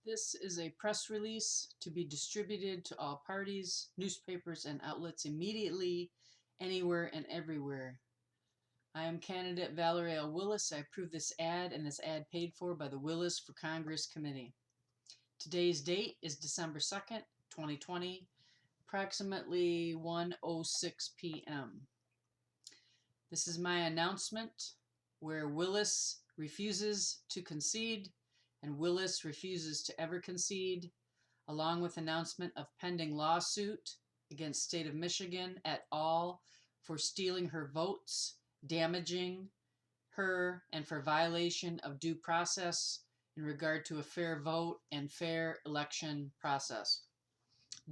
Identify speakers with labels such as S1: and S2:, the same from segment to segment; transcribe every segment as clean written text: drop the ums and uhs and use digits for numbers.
S1: This is a press release to be distributed to all parties, newspapers, and outlets immediately, anywhere and everywhere. I am candidate Valerie L. Willis. I approve this ad and this ad paid for by the Willis for Congress Committee. Today's date is December 2nd, 2020, approximately 1:06 p.m. This is my announcement where Willis refuses to concede and Willis refuses to ever concede, along with announcement of pending lawsuit against State of Michigan et al. For stealing her votes, damaging her, and for violation of due process in regard to a fair vote and fair election process.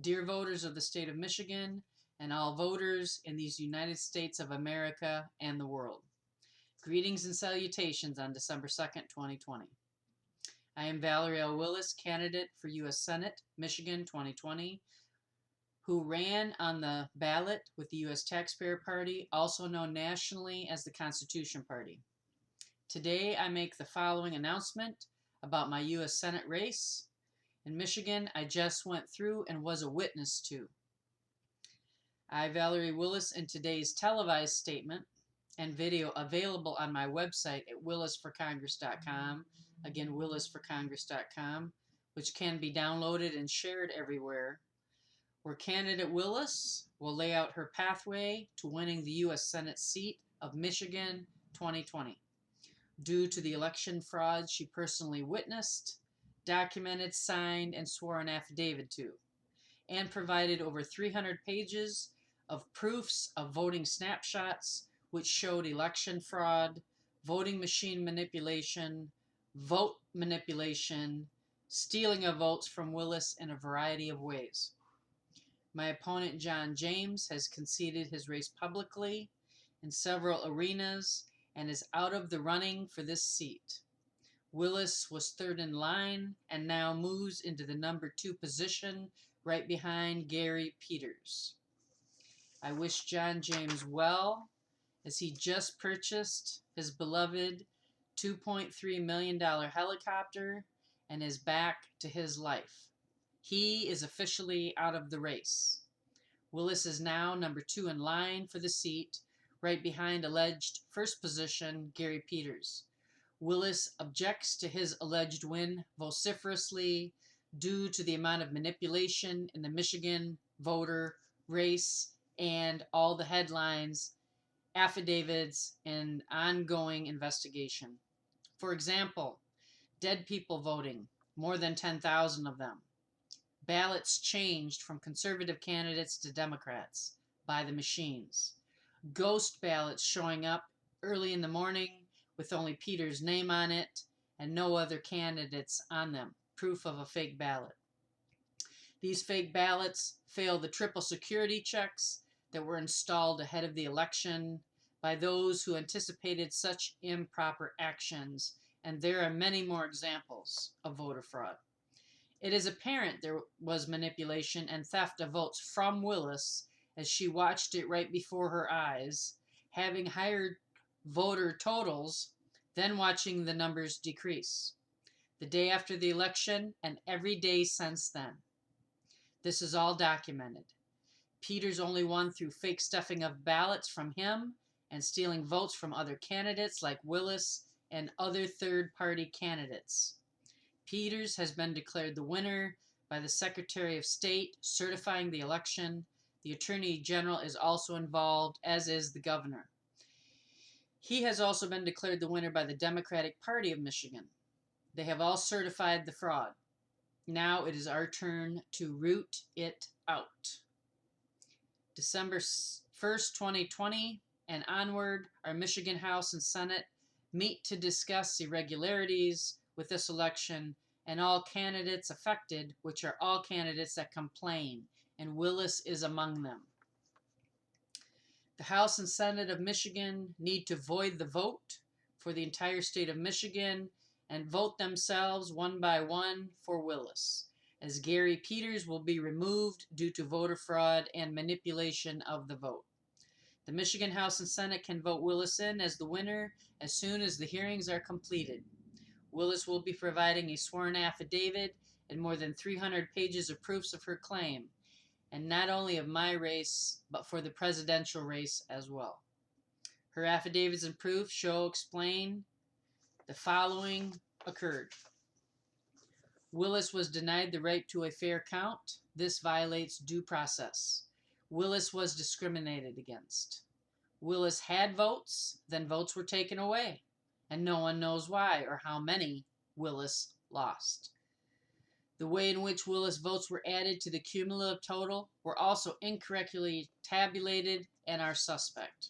S1: Dear voters of the State of Michigan and all voters in these United States of America and the world, greetings and salutations on December 2nd, 2020. I am Valerie L. Willis, candidate for U.S. Senate, Michigan 2020, who ran on the ballot with the U.S. Taxpayer Party, also known nationally as the Constitution Party. Today, I make the following announcement about my U.S. Senate race in Michigan I just went through and was a witness to. I, Valerie Willis, in today's televised statement and video available on my website at willisforcongress.com, again, willisforcongress.com, which can be downloaded and shared everywhere, where candidate Willis will lay out her pathway to winning the U.S. Senate seat of Michigan 2020 due to the election fraud she personally witnessed, documented, signed, and swore an affidavit to, and provided over 300 pages of proofs of voting snapshots which showed election fraud, voting machine manipulation, vote manipulation, stealing of votes from Willis in a variety of ways. My opponent, John James, has conceded his race publicly in several arenas and is out of the running for this seat. Willis was third in line and now moves into the number 2 position right behind G.PETERS. I wish John James well, as he just purchased his beloved $2.3 million helicopter and is back to his life. He is officially out of the race. Willis is now number 2 in line for the seat, right behind alleged first position G.PETERS. Willis objects to his alleged win vociferously due to the amount of manipulation in the Michigan voter race and all the headlines, affidavits, and ongoing investigation. For example, dead people voting, more than 10,000 of them. Ballots changed from conservative candidates to Democrats by the machines. Ghost ballots showing up early in the morning with only Peter's name on it and no other candidates on them, proof of a fake ballot. These fake ballots fail the triple security checks that were installed ahead of the election by those who anticipated such improper actions, and there are many more examples of voter fraud. It is apparent there was manipulation and theft of votes from Willis as she watched it right before her eyes, having higher voter totals, then watching the numbers decrease. The day after the election and every day since then. This is all documented. Peters only won through fake stuffing of ballots from him and stealing votes from other candidates like Willis and other third-party candidates. Peters has been declared the winner by the Secretary of State certifying the election. The Attorney General is also involved, as is the governor. He has also been declared the winner by the Democratic Party of Michigan. They have all certified the fraud. Now it is our turn to root it out. December 1st, 2020 and onward, our Michigan House and Senate meet to discuss irregularities with this election and all candidates affected, which are all candidates that complain, and Willis is among them. The House and Senate of Michigan need to void the vote for the entire state of Michigan and vote themselves one by one for Willis, as G.PETERS will be removed due to voter fraud and manipulation of the vote. The Michigan House and Senate can vote Willis in as the winner as soon as the hearings are completed. Willis will be providing a sworn affidavit and more than 300 pages of proofs of her claim, and not only of my race, but for the presidential race as well. Her affidavits and proofs explain the following occurred. Willis was denied the right to a fair count. This violates due process. Willis was discriminated against. Willis had votes, then votes were taken away, and no one knows why or how many Willis lost. The way in which Willis votes were added to the cumulative total were also incorrectly tabulated and are suspect.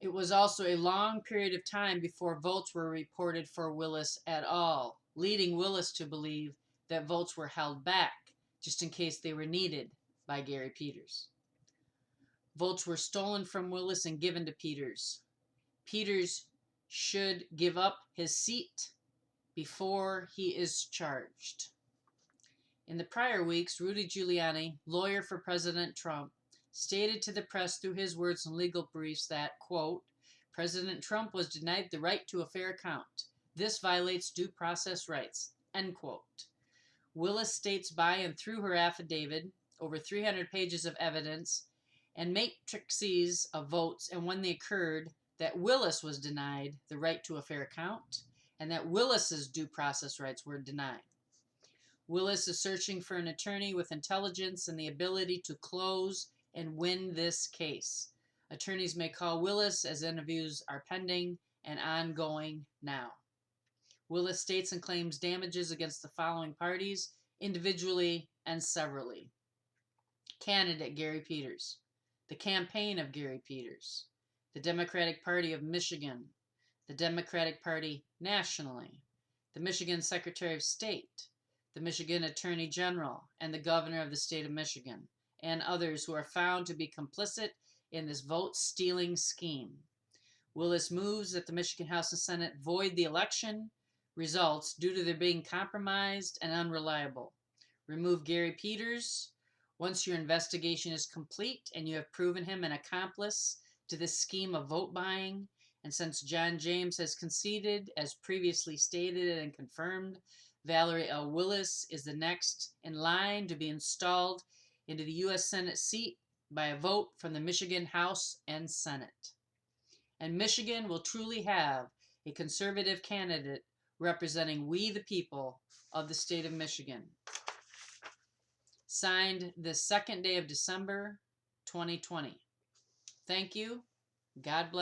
S1: It was also a long period of time before votes were reported for Willis at all, leading Willis to believe that votes were held back just in case they were needed by Gary Peters. Votes were stolen from Willis and given to Peters. Peters should give up his seat before he is charged. In the prior weeks, Rudy Giuliani, lawyer for President Trump, stated to the press through his words in legal briefs that, quote, President Trump was denied the right to a fair count. This violates due process rights, end quote. Willis states by and through her affidavit, over 300 pages of evidence, and matrices of votes and when they occurred, that Willis was denied the right to a fair count, and that Willis's due process rights were denied. Willis is searching for an attorney with intelligence and the ability to close and win this case. Attorneys may call Willis as interviews are pending and ongoing now. Willis states and claims damages against the following parties, individually and severally. Candidate Gary Peters, the campaign of Gary Peters, the Democratic Party of Michigan, the Democratic Party nationally, the Michigan Secretary of State, the Michigan Attorney General, and the Governor of the State of Michigan, and others who are found to be complicit in this vote-stealing scheme. Willis moves that the Michigan House and Senate void the election results due to their being compromised and unreliable. Remove Gary Peters once your investigation is complete and you have proven him an accomplice to this scheme of vote buying, and since John James has conceded, as previously stated and confirmed, Valerie L. Willis is the next in line to be installed into the U.S. Senate seat by a vote from the Michigan House and Senate. And Michigan will truly have a conservative candidate representing we the people of the state of Michigan. Signed the 2nd day of December, 2020. Thank you. God bless.